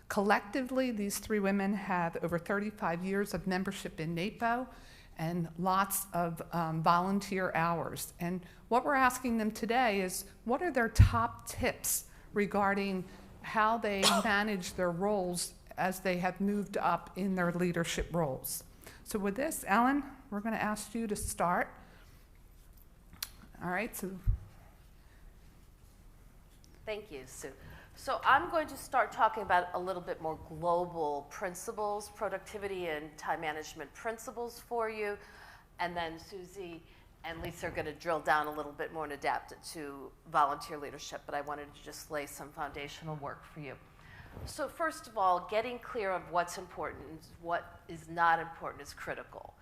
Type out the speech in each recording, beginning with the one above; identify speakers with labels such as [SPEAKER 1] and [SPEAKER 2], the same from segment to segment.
[SPEAKER 1] Collectively, these three women have over 35 years of membership in NAPO and lots of volunteer hours. And what we're asking them today is, what are their top tips regarding how they manage their roles as they have moved up in their leadership roles? So with this, Ellen, we're going to ask you to start. All right, so.
[SPEAKER 2] Thank you, Sue. So I'm going to start talking about a little bit more global principles, productivity and time management principles for you. And then Susie and Lisa are going to drill down a little bit more and adapt it to volunteer leadership. But I wanted to just lay some foundational work for you. So first of all, getting clear of what's important and what is not important is critical.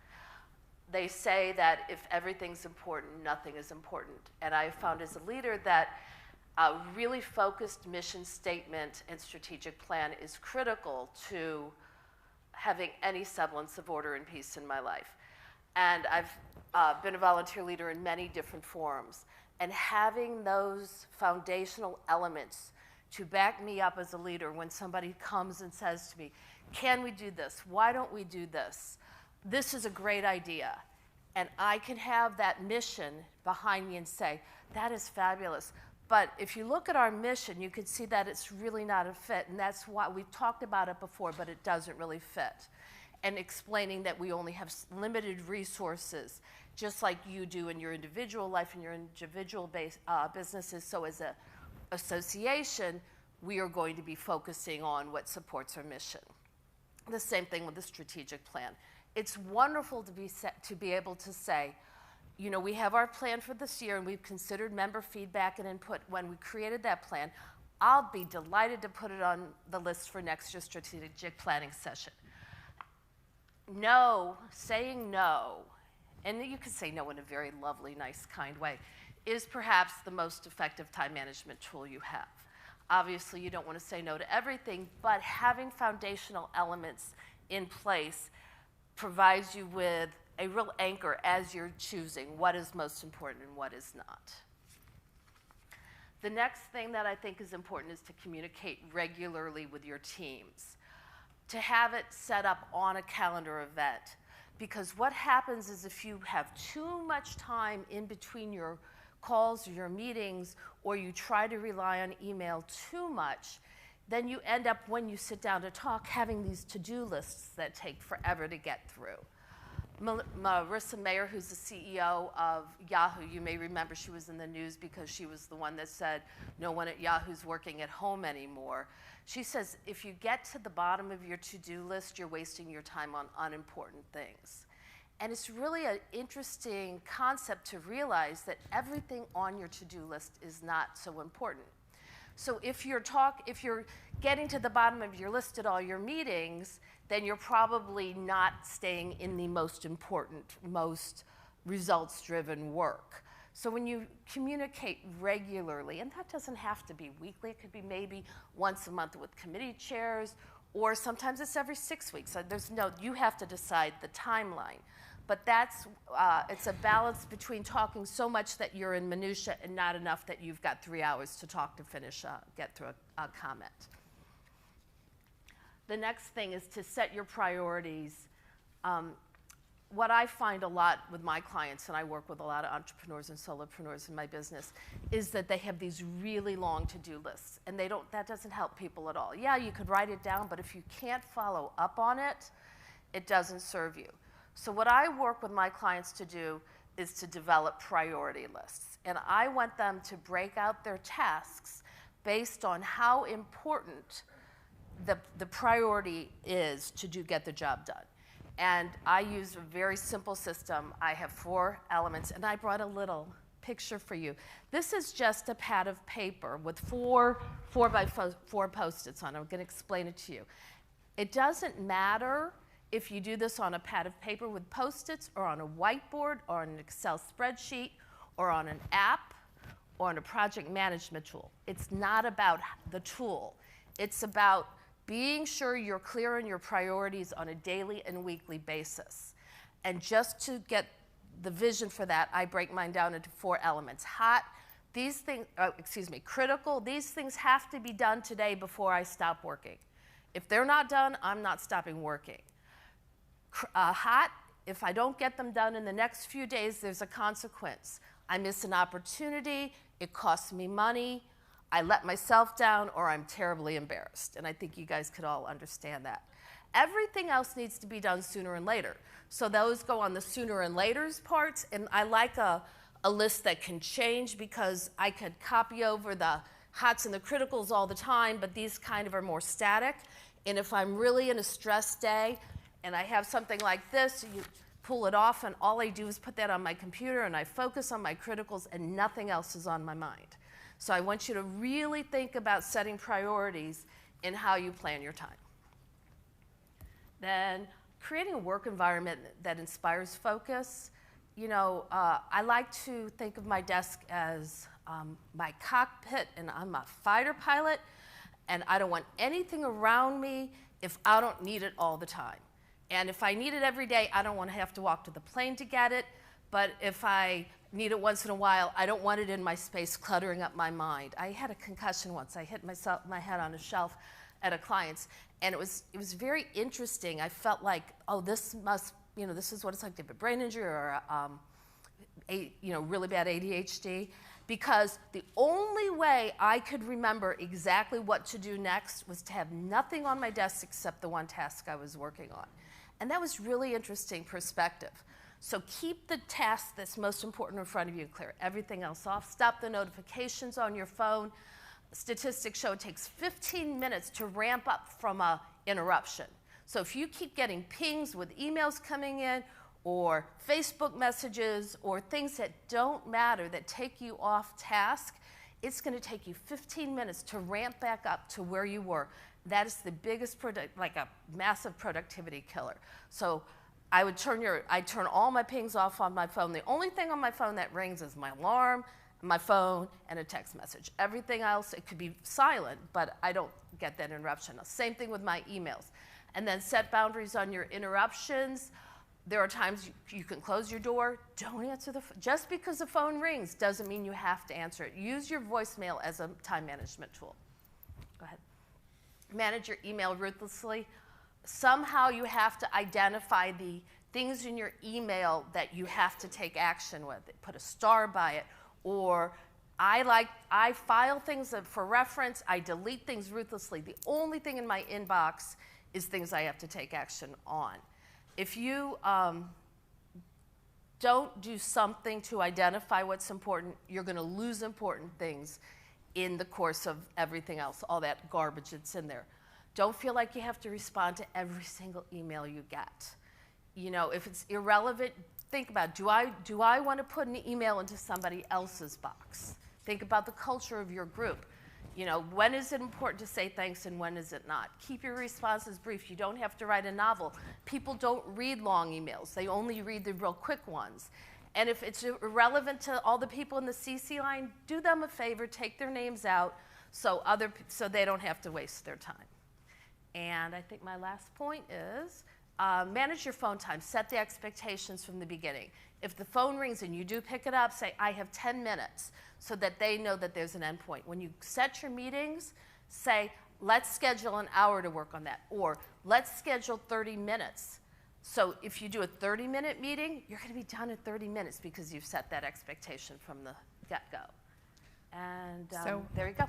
[SPEAKER 2] They say that if everything's important, nothing is important. And I found as a leader that a really focused mission statement and strategic plan is critical to having any semblance of order and peace in my life. And I've been a volunteer leader in many different forums. And having those foundational elements to back me up as a leader when somebody comes and says to me, can we do this? Why don't we do this? This is a great idea. And I can have that mission behind me and say, that is fabulous. But if you look at our mission, you can see that it's really not a fit. And that's why we've talked about it before, but it doesn't really fit. And explaining that we only have limited resources, just like you do in your individual life and your individual businesses. So as an association, we are going to be focusing on what supports our mission. The same thing with the strategic plan. It's wonderful to be able to say, you know, we have our plan for this year and we've considered member feedback and input when we created that plan. I'll be delighted to put it on the list for next year's strategic planning session. No, saying no, and you can say no in a very lovely, nice, kind way, is perhaps the most effective time management tool you have. Obviously, you don't want to say no to everything, but having foundational elements in place provides you with a real anchor as you're choosing what is most important and what is not. The next thing that I think is important is to communicate regularly with your teams, to have it set up on a calendar event. Because what happens is if you have too much time in between your calls or your meetings, or you try to rely on email too much, then you end up, when you sit down to talk, having these to-do lists that take forever to get through. Marissa Mayer, who's the CEO of Yahoo, you may remember she was in the news because she was the one that said no one at Yahoo's working at home anymore. She says if you get to the bottom of your to-do list, you're wasting your time on unimportant things. And it's really an interesting concept to realize that everything on your to-do list is not so important. So if you're getting to the bottom of your list at all your meetings, then you're probably not staying in the most important, most results-driven work. So when you communicate regularly, and that doesn't have to be weekly, it could be maybe once a month with committee chairs, or sometimes it's every 6 weeks. You have to decide the timeline. But it's a balance between talking so much that you're in minutia and not enough that you've got 3 hours to talk to get through a comment. The next thing is to set your priorities. What I find a lot with my clients, and I work with a lot of entrepreneurs and solopreneurs in my business, is that they have these really long to-do lists, and that doesn't help people at all. Yeah, you could write it down, but if you can't follow up on it, it doesn't serve you. So what I work with my clients to do is to develop priority lists. And I want them to break out their tasks based on how important the priority is to get the job done. And I use a very simple system. I have 4 elements, and I brought a little picture for you. This is just a pad of paper with 4 by 4 Post-its on it. I'm going to explain it to you. It doesn't matter if you do this on a pad of paper with Post-its, or on a whiteboard, or on an Excel spreadsheet, or on an app, or on a project management tool. It's not about the tool. It's about being sure you're clear on your priorities on a daily and weekly basis. And just to get the vision for that, I break mine down into 4 elements. Critical, these things have to be done today before I stop working. If they're not done, I'm not stopping working. Hot, if I don't get them done in the next few days, there's a consequence. I miss an opportunity, it costs me money, I let myself down, or I'm terribly embarrassed. And I think you guys could all understand that. Everything else needs to be done sooner and later. So those go on the sooner and later's parts, and I like a list that can change because I could copy over the hots and the criticals all the time, but these kind of are more static. And if I'm really in a stressed day and I have something like this, you pull it off, and all I do is put that on my computer, and I focus on my criticals, and nothing else is on my mind. So I want you to really think about setting priorities in how you plan your time. Then creating a work environment that inspires focus. You know, I like to think of my desk as my cockpit, and I'm a fighter pilot, and I don't want anything around me if I don't need it all the time. And if I need it every day, I don't want to have to walk to the plane to get it. But if I need it once in a while, I don't want it in my space cluttering up my mind. I had a concussion once. I hit my head on a shelf at a client's, and it was very interesting. I felt like, oh, this must, you know, this is what it's like to have a brain injury or really bad ADHD, because the only way I could remember exactly what to do next was to have nothing on my desk except the one task I was working on. And that was really interesting perspective. So keep the task that's most important in front of you and clear everything else off. Stop the notifications on your phone. Statistics show it takes 15 minutes to ramp up from an interruption. So if you keep getting pings with emails coming in or Facebook messages or things that don't matter, that take you off task, it's going to take you 15 minutes to ramp back up to where you were. That is the biggest, like a massive productivity killer. So I'd turn all my pings off on my phone. The only thing on my phone that rings is my alarm, my phone, and a text message. Everything else, it could be silent, but I don't get that interruption. Same thing with my emails. And then set boundaries on your interruptions. There are times you can close your door. Don't answer the phone. Just because the phone rings doesn't mean you have to answer it. Use your voicemail as a time management tool. Go ahead. Manage your email ruthlessly. Somehow you have to identify the things in your email that you have to take action with. Put a star by it. Or I file things for reference. I delete things ruthlessly. The only thing in my inbox is things I have to take action on. If you don't do something to identify what's important, you're going to lose important things in the course of everything else, all that garbage that's in there. Don't feel like you have to respond to every single email you get. You know, if it's irrelevant, think about, do I want to put an email into somebody else's box? Think about the culture of your group. You know, when is it important to say thanks and when is it not? Keep your responses brief. You don't have to write a novel. People don't read long emails. They only read the real quick ones. And if it's irrelevant to all the people in the CC line, do them a favor, take their names out so they don't have to waste their time. And I think my last point is manage your phone time. Set the expectations from the beginning. If the phone rings and you do pick it up, say, I have 10 minutes, so that they know that there's an endpoint. When you set your meetings, say, let's schedule an hour to work on that, or let's schedule 30 minutes. So if you do a 30-minute meeting, you're going to be done in 30 minutes because you've set that expectation from the get-go. And there you go.